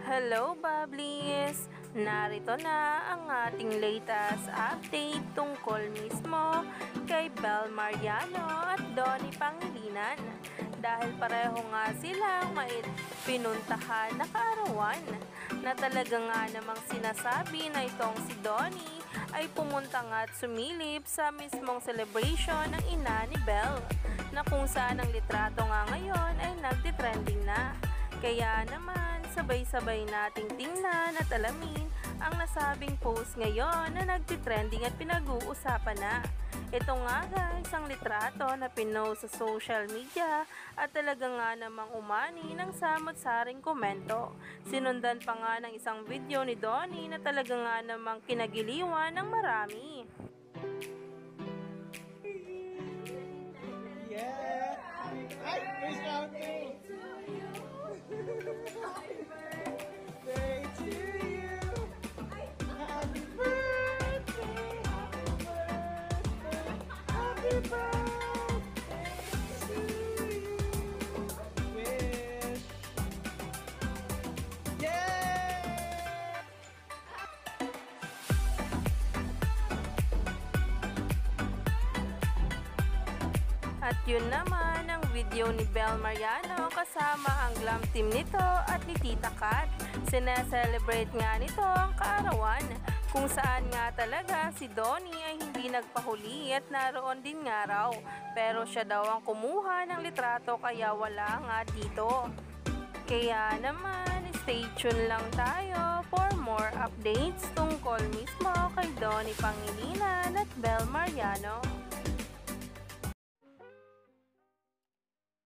Hello, Bubblies! Narito na ang ating latest update tungkol mismo kay Bel Mariano at Donnie Pangilinan dahil pareho nga silang pinuntahan na kaarawan na talaga nga namang sinasabi na itong si Donnie ay pumunta nga at sumilip sa mismong celebration ng ina ni Bel na kung saan ang litrato nga ngayon ay nagtitrending na. Kaya naman, sabay-sabay nating tingnan at alamin ang nasabing post ngayon na nagtitrending at pinag-uusapan na. Ito nga guys, ang litrato na pinost sa social media at talaga nga namang umani ng samot-saring komento. Sinundan pa nga ng isang video ni Donnie na talaga nga namang kinagiliwan ng marami. Yeah! Ay! May shouting! Happy birthday to you! Happy birthday! Happy birthday! Happy birthday to you! Wish! Yeah! At yun naman ang video ni Bel Mariano kasama ang glam team nito at ni Tita Kat. Sineselebrate nga nito ang kaarawan kung saan nga talaga si Donnie ay hindi nagpahuli at naroon din nga raw. Pero siya daw ang kumuha ng litrato kaya wala nga dito. Kaya naman, stay tuned lang tayo for more updates tungkol mismo kay Donnie Pangilinan at Bel Mariano.